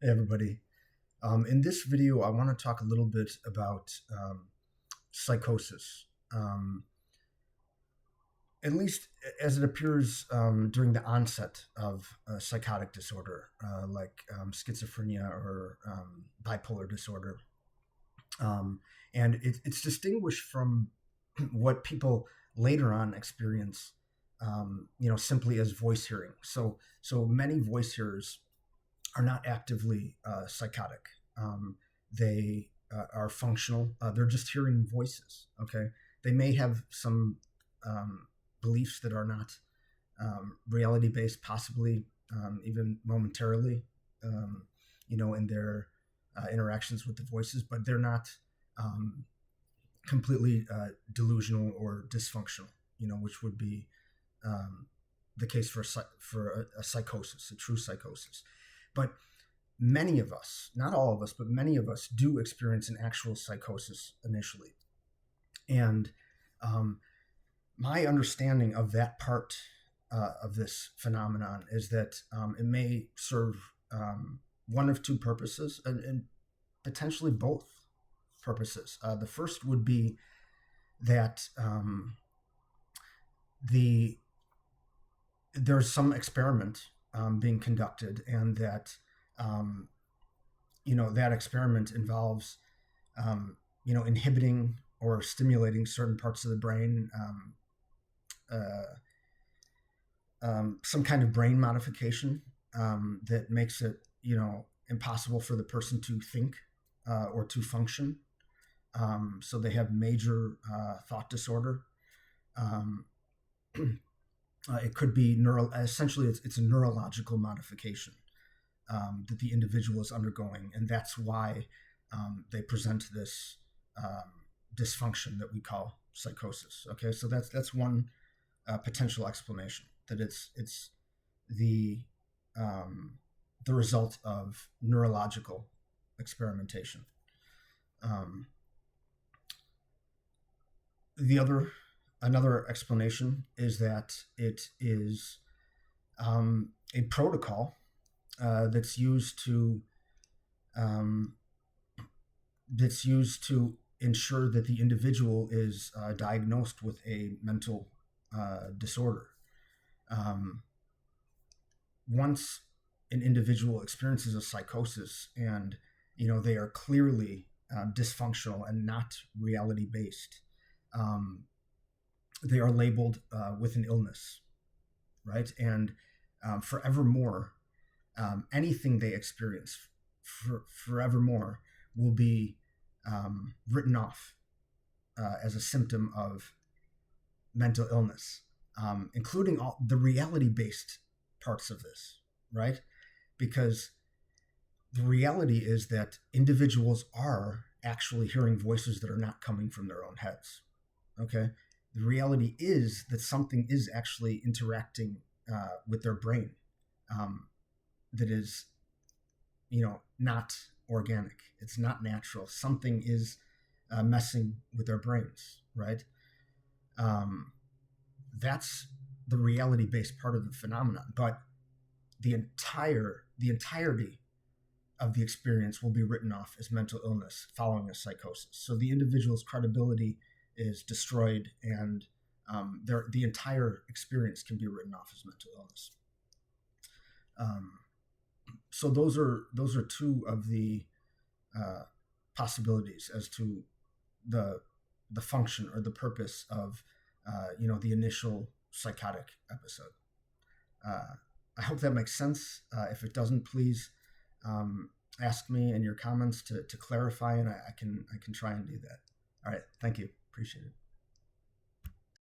Hey everybody. In this video, I want to talk a little bit about psychosis, at least as it appears during the onset of a psychotic disorder, like schizophrenia or bipolar disorder. And it's distinguished from what people later on experience, simply as voice hearing. So many voice hearers are not actively psychotic. They are functional. They're just hearing voices. Okay, they may have some beliefs that are not reality based, possibly even momentarily, in their interactions with the voices, but they're not completely delusional or dysfunctional. Which would be the case for a psychosis, a true psychosis. But many of us, not all of us, but many of us do experience an actual psychosis initially. And my understanding of that part of this phenomenon is that it may serve one of two purposes, and potentially both purposes. The first would be that there's some experiment being conducted, and that that experiment involves inhibiting or stimulating certain parts of the brain, some kind of brain modification that makes it impossible for the person to think or to function. So they have major thought disorder. It could be essentially it's a neurological modification that the individual is undergoing, and that's why they present this dysfunction that we call psychosis. Okay, so that's one potential explanation, that it's the result of neurological experimentation. Another explanation is that it is a protocol that's used to ensure that the individual is diagnosed with a mental disorder. Once an individual experiences a psychosis and they are clearly dysfunctional and not reality based, they are labeled with an illness, right? And forevermore, anything they experience forevermore will be written off as a symptom of mental illness, including all the reality-based parts of this, right? Because the reality is that individuals are actually hearing voices that are not coming from their own heads, okay? The reality is that something is actually interacting with their brain that is, not organic. It's not natural. Something is messing with their brains, right? That's the reality-based part of the phenomenon. But the entirety of the experience will be written off as mental illness following a psychosis. So the individual's credibility is destroyed, and the entire experience can be written off as mental illness. So those are two of the possibilities as to the function or the purpose of the initial psychotic episode. I hope that makes sense. If it doesn't, please ask me in your comments to clarify, and I can try and do that. All right, thank you. Appreciate it.